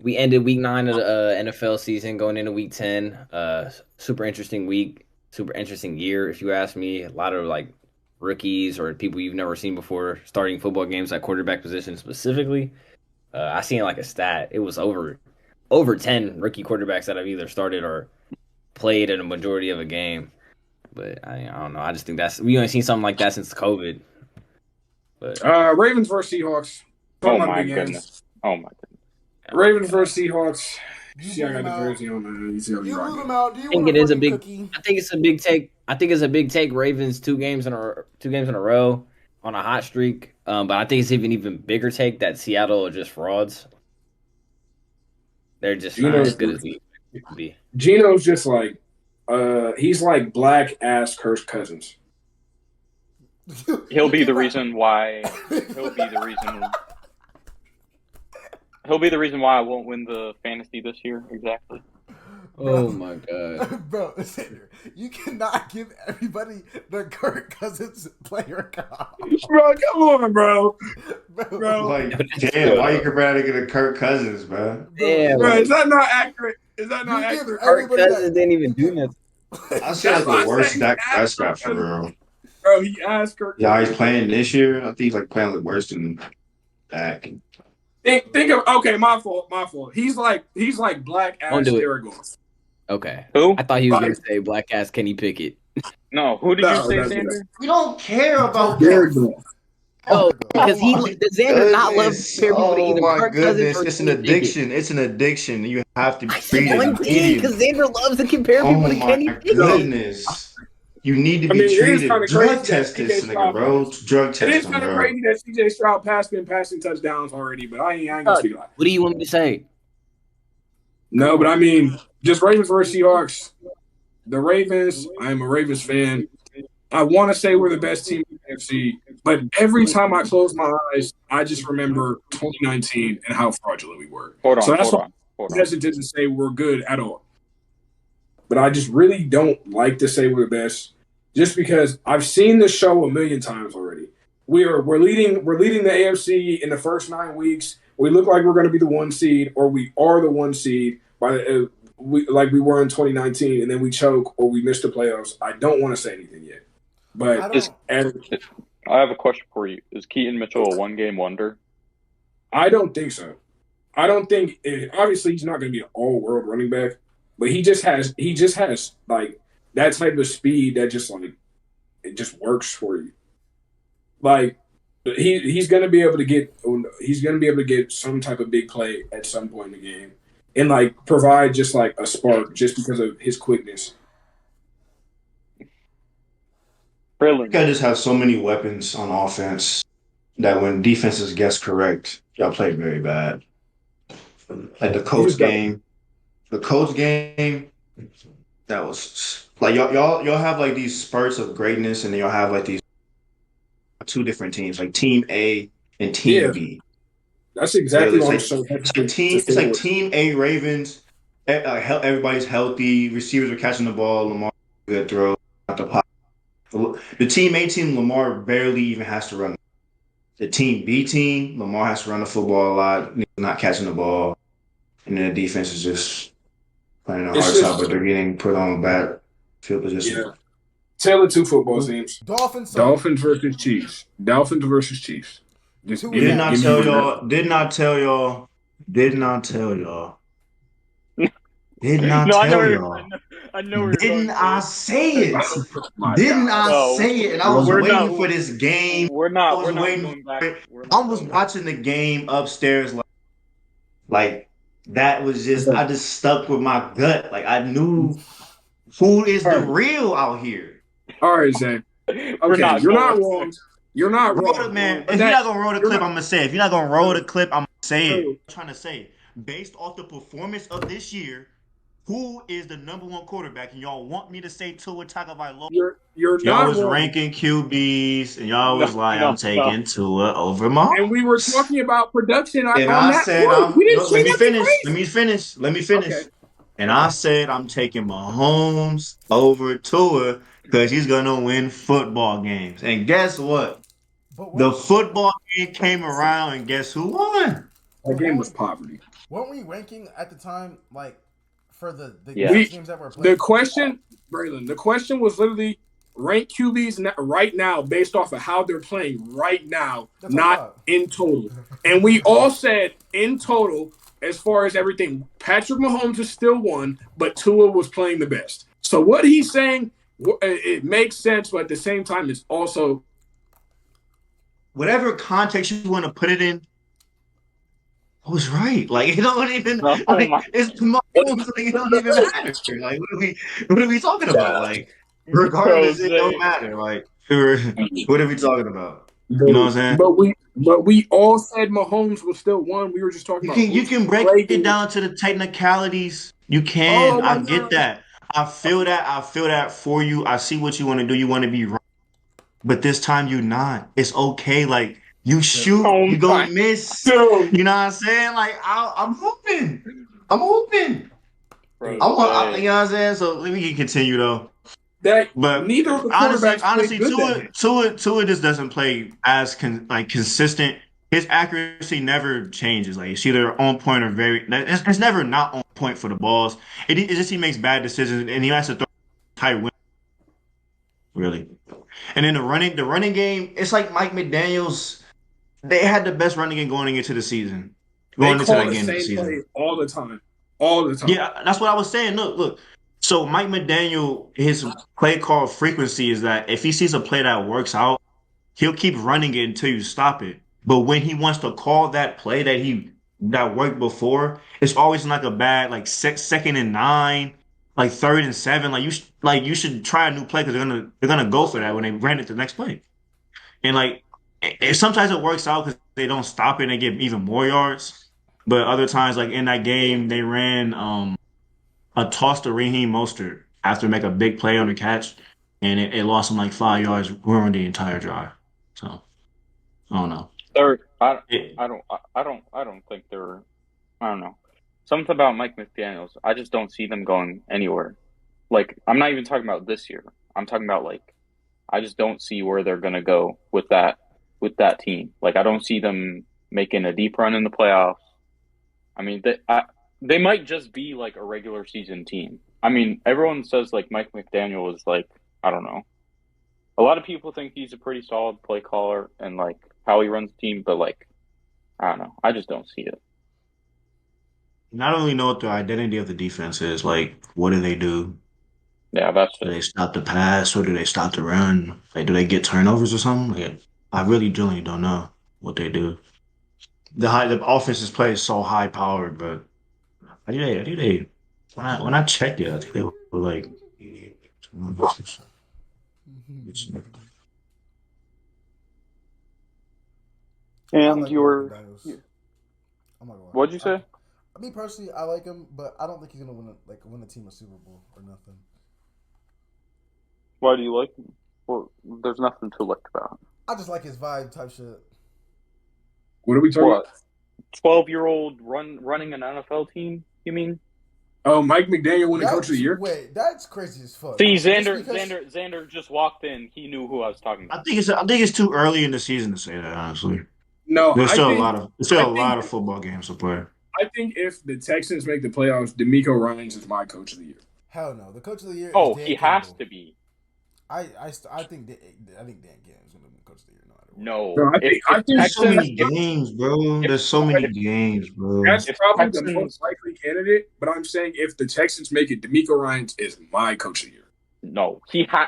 We ended week 9 of the NFL season, going into week 10. Super interesting week, super interesting year, if you ask me. A lot of like rookies or people you've never seen before starting football games at quarterback position specifically. I seen like a stat. It was over 10 rookie quarterbacks that have either started or played in a majority of a game. But I don't know. I just think we only seen something like that since COVID. But Ravens versus Seahawks. Oh Talking about my big games. goodness. Oh my goodness. Ravens versus Seahawks. You See, I rule got them the out. jersey on, man. You see how we You rule rocking. them out. Do you I think want it a is a fucking big. cookie? I think it's a big take. I think it's a big take. Ravens 2 games in a row on a hot streak. But I think it's even bigger take that Seattle are just frauds. They're just not Gino's as good as we could be. Gino's just like, he's like black ass Kirk Cousins. He'll be the reason why. He'll be the reason. He'll be the reason why I won't win the fantasy this year. Exactly. Oh my god. Bro, Xander, you cannot give everybody the Kirk Cousins player comp. Bro, come on, bro. Bro, Like, damn, why you comparing it to Kirk Cousins, man? Damn. Bro, is that not accurate? Is that not You give accurate? Kirk everybody Cousins didn't even do nothing. I say like That's why the I worst said Dak he Prescott asked for real. Bro, he asked Kirk. Yeah, he's playing this year. I think he's like playing like worse than Dak. Think of okay, my fault. He's like black Don't ass do it. Aragorn. Okay. Who? I thought he was Like- gonna say black ass Kenny Pickett. No. Who did No, you say, that's- Xander? We don't care about that. Aragorn. Oh, because Oh my does Xander not love goodness. compare people to Oh either my Kirk Cousins goodness. or It's an Kenny Pickett? addiction. It's an addiction. You have to I treat said it one thing because immediately. Xander loves to compare Oh people to Kenny my Pickett. goodness. You need to I be mean, it is treated. kinda Drug crazy test that this CJ nigga, bro. Drug It test is him, kind of bro. crazy that CJ Stroud been passing touchdowns already, but I ain't gonna speak about it. What do you want me to say? No, but I mean, just Ravens versus Seahawks. The Ravens, I am a Ravens fan. I want to say we're the best team in the NFC, but every time I close my eyes, I just remember 2019 and how fraudulent we were. Hold on. So that's hold why on. Hold I'm on. hesitant to say we're good at all. But I just really don't like to say we're the best, just because I've seen this show a million times already. We're leading the AFC in the first 9 weeks. We look like we're going to be the 1 seed, or we are the 1 seed by like we were in 2019, and then we choke or we miss the playoffs. I don't want to say anything yet, I but don't. I have a question for you. Is Keaton Mitchell a one-game wonder? I don't think so. I don't think obviously he's not going to be an all-world running back, but he just has like that type of speed that just like it just works for you. Like he's going to be able to get some type of big play at some point in the game and like provide just like a spark just because of his quickness. Braylon. You guys just have so many weapons on offense that when defenses guess correct, y'all play very bad. Like the Colts game, that was like y'all have like these spurts of greatness, and then y'all have like these two different teams, like Team A and Team Yeah. B. That's exactly what I'm It's so like, it's like Team A Ravens. Everybody's healthy. Receivers are catching the ball. Lamar good throw out the pocket. The Team A team, Lamar barely even has to run. The Team B team, Lamar has to run the football a lot, not catching the ball, and then the defense is just playing a hard side, but they're getting put on bad field position. Yeah. Taylor two football teams. Dolphins. Dolphins versus Chiefs. Dolphins versus Chiefs. Just Who give is me- Did not give me tell the- y'all. Did not tell y'all. Did not tell y'all. Did not No, I know. tell where- y'all. I know. where you're Didn't going, I Chris. say it? My Didn't God. I No. say it? And I was We're waiting not- for this game. We're not. I was We're not waiting going back. for it. We're I not was going back. watching the game upstairs, like that was just. I just stuck with my gut. Like I knew who is the real out here. All right, Zach. We're Okay, not you're not going. wrong. You're not Roll the wrong, man. But If you're that- not gonna roll the you're clip, not- I'm gonna say it. If you're not gonna roll the clip, I'm gonna say it. True. I'm trying to say, based off the performance of this year, who is the number one quarterback? And y'all want me to say Tua Tagovailoa? You're Y'all not was wrong. ranking QBs, and y'all was like, No, I'm taking Tua over Mahomes. And we were talking about production on And I that said, point. We didn't say let me nothing finish. crazy. Let me finish. Okay. And I said, I'm taking Mahomes over Tua because he's gonna win football games. And guess what? But The football game came around, and guess who won? That game was poverty. Weren't we ranking at the time like for the Yeah. games that were played? The question, Braylon, the question was literally rank QBs right now based off of how they're playing right now, That's what I not thought. in total. And we all said in total, as far as everything, Patrick Mahomes is still one, but Tua was playing the best. So what he's saying, it makes sense, but at the same time, it's also Whatever context you want to put it in, I was right. Like it don't even Oh my it's tomorrow. Like, it don't even matter. Like what are we talking about? God. Like regardless, it don't Jose. matter. Like what are we talking about? You know what I'm saying? but we all said Mahomes was still one. We were just talking about You who's can break it breaking. down to the technicalities. You can. Oh I my get God. that. I feel that. I feel that for you. I see what you want to do. You want to be right. But this time you're not. It's okay. Like you shoot, Oh you my gonna miss. Dude, You know what I'm saying? Like I'm hoping. I'm hoping. Jose. You know what I'm saying? So let me continue though. that But neither of the honestly, quarterbacks played good that day. Tua just doesn't play as consistent. His accuracy never changes. Like it's either on point or It's never not on point for the balls. It just he makes bad decisions and he has to throw tight win. Really. And then the running game, it's like Mike McDaniel's. They had the best running game going into the season, They going into call that the game of the same play season. all the time. All the time. Yeah, that's what I was saying. Look. So Mike McDaniel, his play call frequency is that if he sees a play that works out, he'll keep running it until you stop it. But when he wants to call that play that worked before, it's always like a bad like second and 9, like 3rd and 7. Like you should try a new play because they're gonna go for that when they ran it the next play. And like sometimes it works out because they don't stop it and they get even more yards. But other times, like in that game, they ran a toss to Raheem Mostert after make a big play on the catch, and it lost him like 5 yards, ruined the entire drive. So I don't know. They're, It, I don't think they're. I don't know. Something about Mike McDaniels. I just don't see them going anywhere. Like I'm not even talking about this year. I'm talking about like I just don't see where they're gonna go with that team. Like I don't see them making a deep run in the playoffs. I mean, they might just be like a regular season team. I mean, everyone says like Mike McDaniel is like I don't know. A lot of people think he's a pretty solid play caller and like how he runs the team, but like I don't know. I just don't see it. not only know what the identity of the defense is, like what do they do? Yeah, that's Do it. they stop the pass or do they stop the run? Like do they get turnovers or something? Like, I really genuinely don't know what they do. The offense's play is so high powered, but I think they when I checked it, I think they were like I And like you Mike were, McDaniels. I'm not gonna lie. what'd you say? Me personally, I like him, but I don't think he's gonna win a team a Super Bowl or nothing. Why do you like him? Well, there's nothing to like about him. I just like his vibe type shit. What are we talking about? What? 12-year-old running an NFL team? You mean? Oh, Mike McDaniel winning Coach of the Year? Wait, that's crazy as fuck. See, Just because- Xander just walked in. He knew who I was talking about. I think it's too early in the season to say that, honestly. No, There's I still think a lot of football games to play. I think if the Texans make the playoffs, D'Amico Ryans is my Coach of the Year. Hell no. The Coach of the Year. Oh, is Dan he has Campbell. to be. I think Dan Campbell is gonna be Coach of the Year no matter what. No. No, I think There's so many Texans, games, bro. There's so many games, bro. that's if probably the Texans, most likely candidate. But I'm saying if the Texans make it, D'Amico Ryans is my Coach of the Year. no,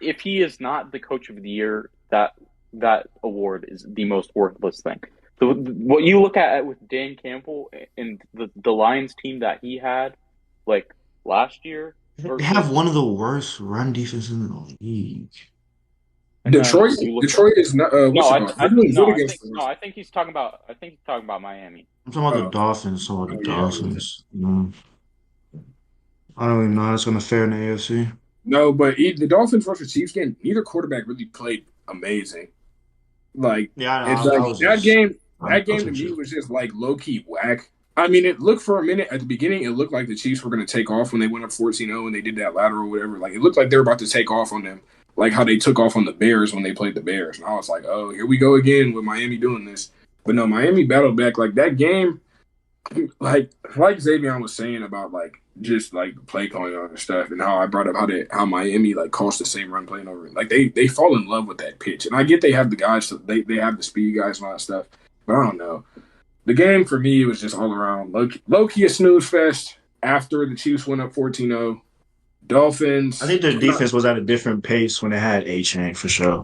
if he is not the Coach of the Year, that award is the most worthless thing. What you look at with Dan Campbell and the Lions team that he had, like last year, They have one of the worst run defenses in the league. and then Detroit you look Detroit is not. no, What's it I called? They're doing good against the I think he's talking about Miami. I'm talking about Oh. the Dolphins. I'm talking about the Oh, yeah. Dolphins. I don't even know how it's going to fare in the AFC. No, but the Dolphins versus Chiefs game, neither quarterback really played amazing. Like Yeah, it's like that game. That game to some me shit. was just like low key whack. I mean, it looked for a minute at the beginning. It looked like the Chiefs were going to take off when they went up 14-0 and they did that lateral or whatever. Like it looked like they were about to take off on them, like how they took off on the Bears when they played the Bears. And I was like, oh, here we go again with Miami doing this. But no, Miami battled back. Like that game, like Zavion was saying about like just like play calling and stuff, and how I brought up how Miami like calls the same run playing over it. Like they fall in love with that pitch, and I get they have the guys, they have the speed guys and all that stuff, but I don't know. The game for me was just all around low key a snooze fest. After the Chiefs went up 14-0, Dolphins. I think their defense was at a different pace when they had A-Chain for sure.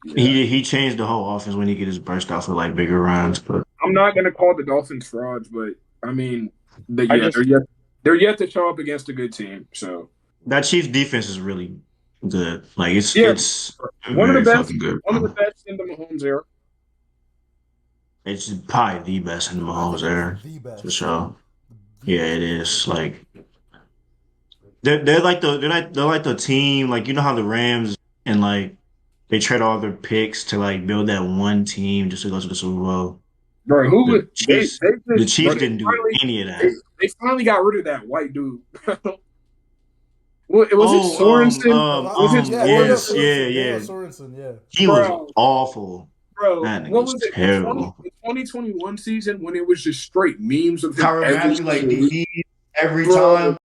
Yeah. He changed the whole offense when he get his burst out for like bigger runs. But I'm not gonna call the Dolphins frauds, but I mean, I just they're yet to show up against a good team. So that Chiefs defense is really good. Like yeah, it's one of the very best, fucking good. one of the best in the Mahomes era. It's probably the best in the I think Mahomes era it's the best. for sure. Yeah, it is. Like they're like the team. Like you know how the Rams and like they trade all their picks to like build that one team just to go to the Super Bowl. Bro, who The would Chiefs, the bro, Chiefs didn't do any of they, that. they finally got rid of that white dude. What was it Oh, Sorensen? Was it Yeah, yes, Sorensen? yeah, Daniel yeah. Sorensen, yeah. He was Bro, awful. That nigga what was was it? terrible. The 2021 season when it was just straight memes of him Kyron every Matthew like single week. DB every Bro, time.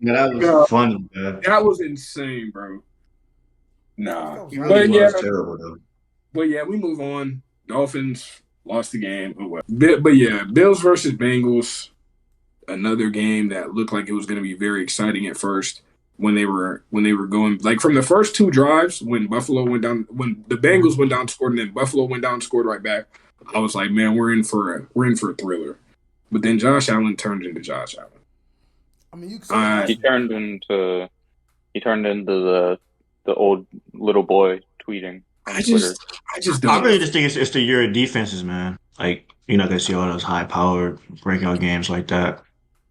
Yeah, that was no, funny, man. that was insane, bro. Nah, He really was terrible though. but yeah, we move on. Dolphins lost the game. Oh well. But yeah, Bills versus Bengals. Another game that looked like it was going to be very exciting at first when they were going like from the first two drives when Buffalo went down, when the Bengals went down scored and then Buffalo went down and scored right back. I was like, man, we're in for a thriller. But then Josh Allen turned into Josh Allen. I mean, you can say he turned into the old little boy tweeting on Twitter. I just I don't. really just think it's the year of defenses, man. Like you're not gonna see all those high powered breakout games like that.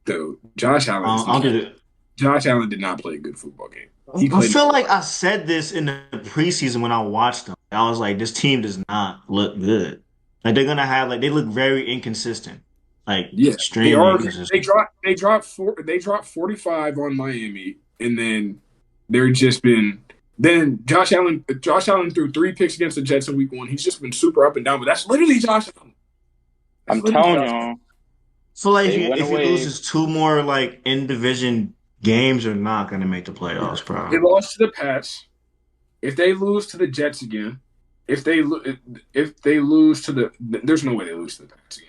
Dude, Josh Allen. I don't think Josh Allen did not play a good football game. I feel like I said this in the preseason when I watched them. I was like, this team does not look good. Like they're gonna have like they look very inconsistent. Like yeah, extremely inconsistent. They dropped 45 on Miami, and then they're just been. Then Josh Allen threw 3 picks against the Jets in week 1. He's just been super up and down, but that's literally Josh Allen. I'm telling y'all. So like They if went he away. loses 2 more like in division games, are not gonna make the playoffs, bro. They lost to the Pats. If they lose to the Jets again, if they lose to the, there's no way they lose to the Pats again.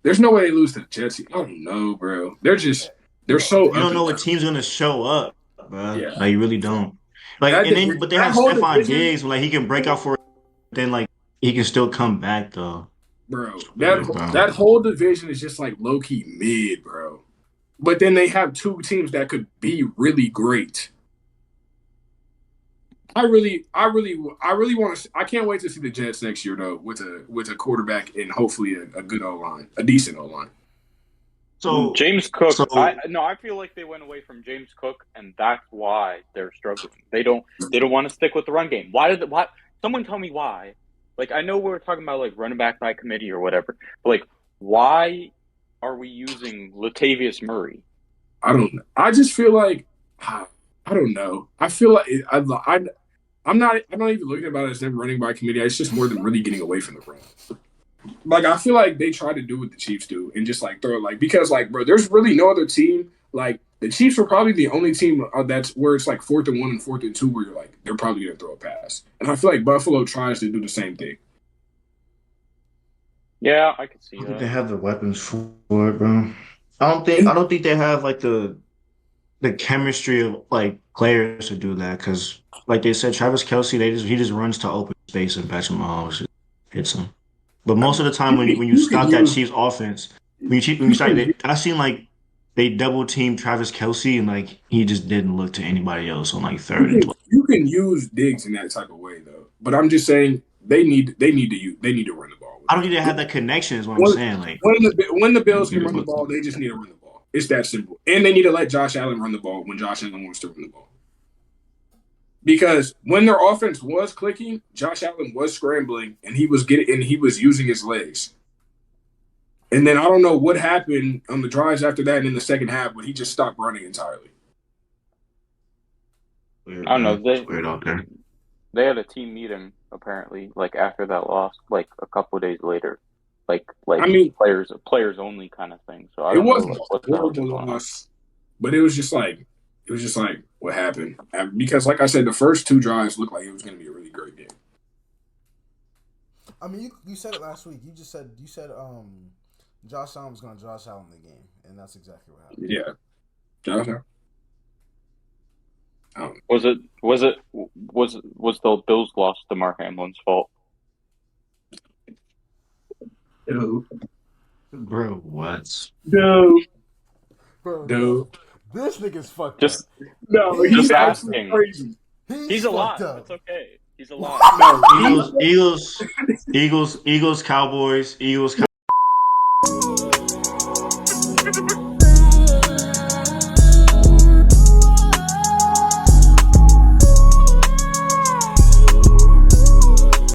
There's no way they lose to the Jets. I don't know, bro. They're so. You don't know what team's gonna show up, bro. Yeah. Like you really don't. Like That and then, division- but they that have whole Stephon division- Diggs, where like he can break out for it, then like he can still come back though. Bro, Bro. that whole division is just like low key mid, bro. But then they have 2 teams that could be really great. I really want to. I can't wait to see the Jets next year though, with a quarterback and hopefully a good O line, a decent O line. So James Cook. so- I feel like they went away from James Cook, and that's why they're struggling. They don't want to stick with the run game. Why? Someone tell me why. Like I know we're talking about like running back by committee or whatever, but like why are we using Latavius Murray? I don't know. I just feel like I don't know. I feel like I'm not even looking about it as them running by committee. It's just more than really getting away from the run. Like I feel like they try to do what the Chiefs do and just like throw it like because like bro, there's really no other team like the Chiefs are probably the only team that's where it's like 4th and 1 and 4th and 2 where you're like they're probably gonna throw a pass. And I feel like Buffalo tries to do the same thing. Yeah, I could see I think that. they have the weapons for it, bro. I don't think they have like the chemistry of like players to do that because like they said, Travis Kelce, he just runs to open space and Patrick Mahomes hits him. But most of the time when you stop that Chiefs offense, when you start, I seen like they double team Travis Kelce and like he just didn't look to anybody else on like 3rd and 12. You can use Diggs in that type of way though, but I'm just saying they need to run the ball. I don't think they have that connection. Is what I'm saying. Like when the Bills can run the ball, they just need to run the ball. It's that simple, and they need to let Josh Allen run the ball when Josh Allen wants to run the ball. Because when their offense was clicking, Josh Allen was scrambling and he was using his legs. And then I don't know what happened on the drives after that and in the second half, but he just stopped running entirely. Weird, I don't know. Weird out there. They had a team meeting apparently. Like after that loss, like a couple of days later, I mean, players only kind of thing. So I it don't know wasn't like a what the hell is horrible going on. loss, but it was just like what happened because, like I said, the first two drives looked like it was going to be a really great game. I mean, you said it last week. You said Josh Allen was going to Josh Allen in the game, and that's exactly what happened. Yeah, Josh Allen. Was the Bills loss DeMar Hamlin's fault? Bro, what? No, Bro, no, this nigga's fucked Just up. no. He's He's asking. absolutely crazy. He's alive. fucked up. It's okay. He's alive. No, Eagles, Cowboys, Eagles.